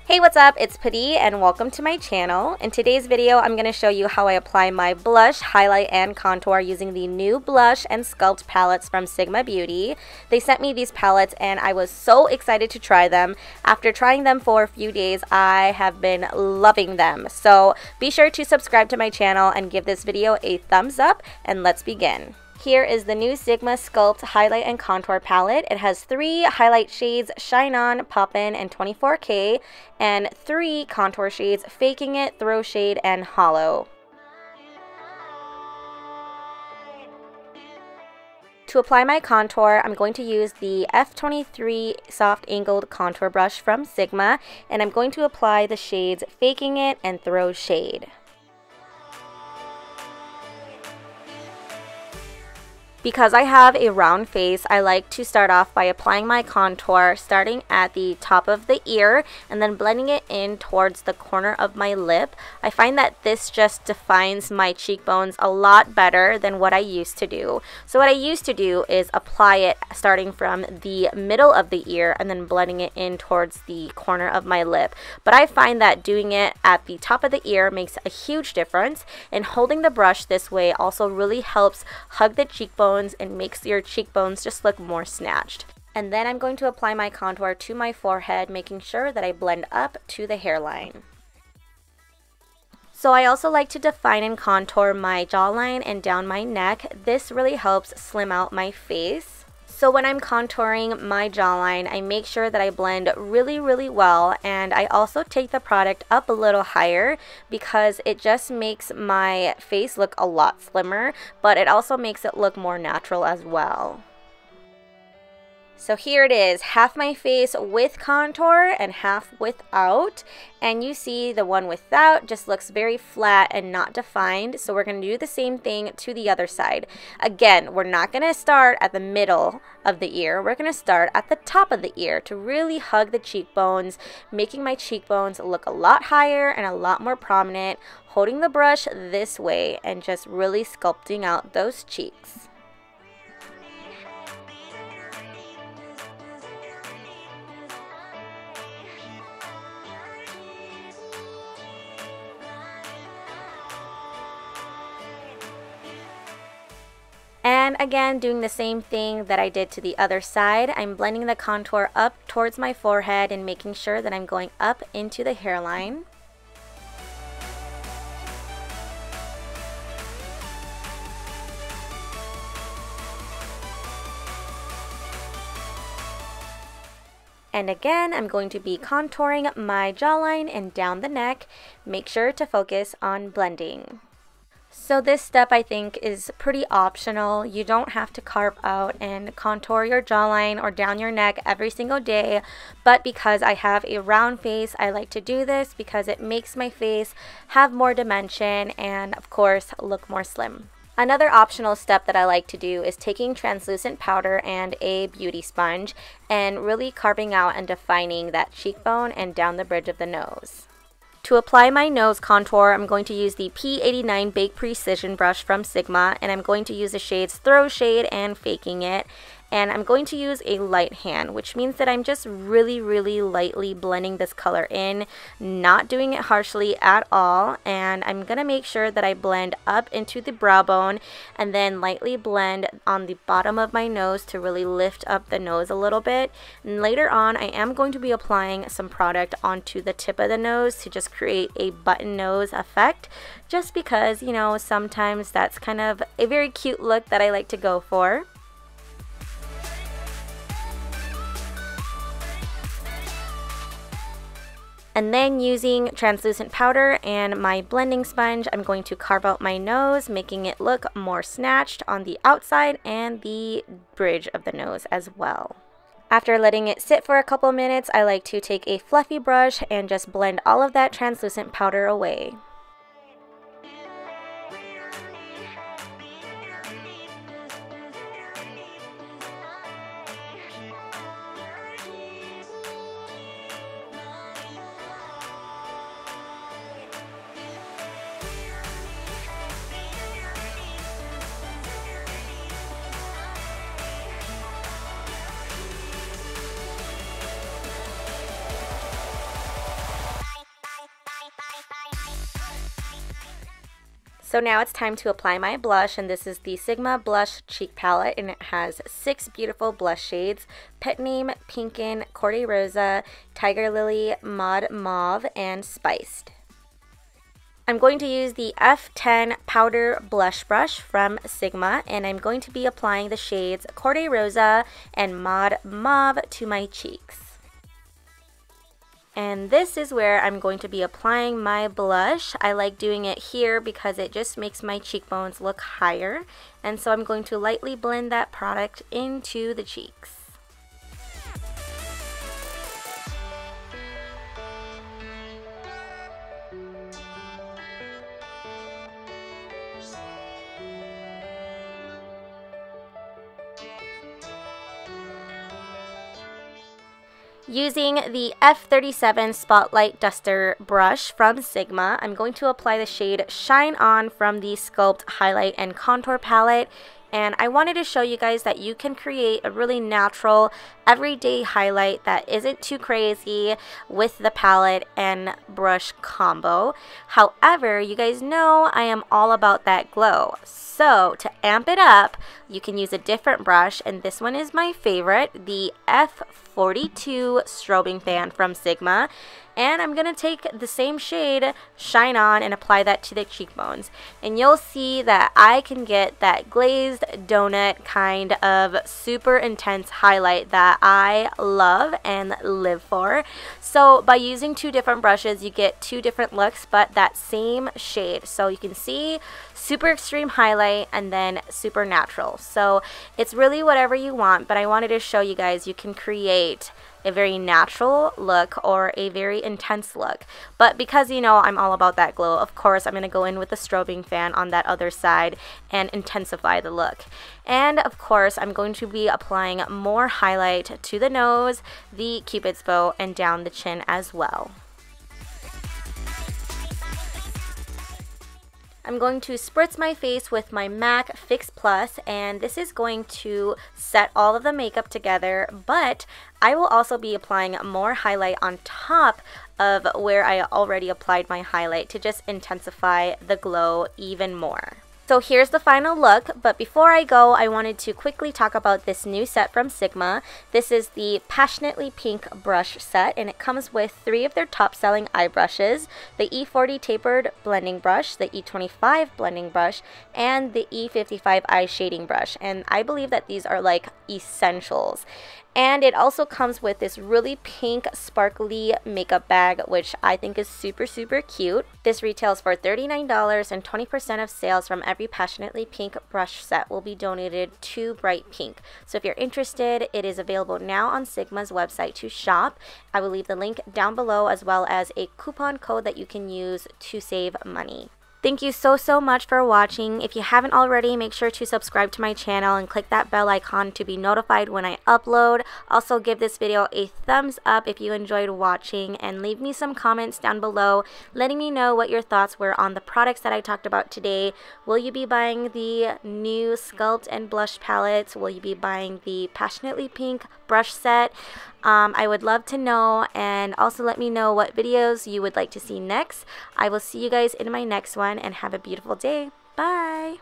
Hey, what's up? It's Padee and welcome to my channel. In today's video, I'm going to show you how I apply my blush, highlight, and contour using the new Blush and Sculpt palettes from Sigma Beauty. They sent me these palettes and I was so excited to try them. After trying them for a few days, I have been loving them. So be sure to subscribe to my channel and give this video a thumbs up, and let's begin. Here is the new Sigma Sculpt Highlight and Contour Palette. It has 3 highlight shades, Shine On, Poppin', and 24K, and 3 contour shades, Faking It, Throw Shade, and Hollow. To apply my contour, I'm going to use the F23 Soft Angled Contour Brush from Sigma, and I'm going to apply the shades Faking It and Throw Shade. Because I have a round face, I like to start off by applying my contour starting at the top of the ear and then blending it in towards the corner of my lip. I find that this just defines my cheekbones a lot better than what I used to do. So what I used to do is apply it starting from the middle of the ear and then blending it in towards the corner of my lip. But I find that doing it at the top of the ear makes a huge difference, and holding the brush this way also really helps hug the cheekbones and makes your cheekbones just look more snatched. And then I'm going to apply my contour to my forehead, making sure that I blend up to the hairline. So I also like to define and contour my jawline and down my neck. This really helps slim out my face. So when I'm contouring my jawline, I make sure that I blend really well, and I also take the product up a little higher because it just makes my face look a lot slimmer, but it also makes it look more natural as well. So here it is, half my face with contour and half without, and you see the one without just looks very flat and not defined. So we're going to do the same thing to the other side. Again, we're not going to start at the middle of the ear, we're going to start at the top of the ear to really hug the cheekbones, making my cheekbones look a lot higher and a lot more prominent, holding the brush this way and just really sculpting out those cheeks. And again, doing the same thing that I did to the other side, I'm blending the contour up towards my forehead and making sure that I'm going up into the hairline. And again, I'm going to be contouring my jawline and down the neck. Make sure to focus on blending. So this step I think is pretty optional. You don't have to carve out and contour your jawline or down your neck every single day, but because I have a round face, I like to do this because it makes my face have more dimension and of course look more slim. Another optional step that I like to do is taking translucent powder and a beauty sponge and really carving out and defining that cheekbone and down the bridge of the nose. To apply my nose contour, I'm going to use the P89 Bake Precision brush from Sigma, and I'm going to use the shades Throw Shade and Faking It. And I'm going to use a light hand, which means that I'm just really lightly blending this color in, not doing it harshly at all. And I'm going to make sure that I blend up into the brow bone and then lightly blend on the bottom of my nose to really lift up the nose a little bit. And later on, I am going to be applying some product onto the tip of the nose to just create a button nose effect, just because, you know, sometimes that's kind of a very cute look that I like to go for. And then using translucent powder and my blending sponge, I'm going to carve out my nose, making it look more snatched on the outside and the bridge of the nose as well. After letting it sit for a couple minutes, I like to take a fluffy brush and just blend all of that translucent powder away. So now it's time to apply my blush, and this is the Sigma Blush Cheek Palette, and it has 6 beautiful blush shades: Pet Name, Pinkin, Corday Rosa, Tiger Lily, Mod Mauve, and Spiced. I'm going to use the F10 Powder Blush Brush from Sigma, and I'm going to be applying the shades Corday Rosa and Mod Mauve to my cheeks. And this is where I'm going to be applying my blush. I like doing it here because it just makes my cheekbones look higher. And so I'm going to lightly blend that product into the cheeks. Using the F37 Spotlight Duster brush from Sigma, I'm going to apply the shade Shine On from the Sculpt Highlight and Contour Palette. And I wanted to show you guys that you can create a really natural, everyday highlight that isn't too crazy with the palette and brush combo. However, you guys know I am all about that glow. So to amp it up, you can use a different brush, and this one is my favorite, the F42 Strobing Fan from Sigma. And I'm going to take the same shade, Shine On, and apply that to the cheekbones. And you'll see that I can get that glazed donut kind of super intense highlight that I love and live for. So by using 2 different brushes, you get 2 different looks, but that same shade. So you can see super extreme highlight and then super natural. So it's really whatever you want, but I wanted to show you guys you can create a very natural look or a very intense look. But because you know I'm all about that glow, of course I'm going to go in with the strobing fan on that other side and intensify the look. And of course I'm going to be applying more highlight to the nose, the cupid's bow, and down the chin as well. I'm going to spritz my face with my MAC Fix Plus, and this is going to set all of the makeup together, but I will also be applying more highlight on top of where I already applied my highlight to just intensify the glow even more. So here's the final look, but before I go, I wanted to quickly talk about this new set from Sigma. This is the Passionately Pink brush set, and it comes with 3 of their top-selling eye brushes: the E40 Tapered Blending Brush, the E25 Blending Brush, and the E55 Eye Shading Brush. And I believe that these are like essentials. And it also comes with this really pink sparkly makeup bag, which I think is super, super cute. This retails for $39, and 20% of sales from every Passionately Pink brush set will be donated to Bright Pink. So if you're interested, it is available now on Sigma's website to shop. I will leave the link down below, as well as a coupon code that you can use to save money. Thank you so much for watching. If you haven't already, make sure to subscribe to my channel and click that bell icon to be notified when I upload. Also, give this video a thumbs up if you enjoyed watching, and leave me some comments down below letting me know what your thoughts were on the products that I talked about today. Will you be buying the new Sculpt and Blush palettes? Will you be buying the Passionately Pink brush set? I would love to know, and also let me know what videos you would like to see next. I will see you guys in my next one, and have a beautiful day. Bye!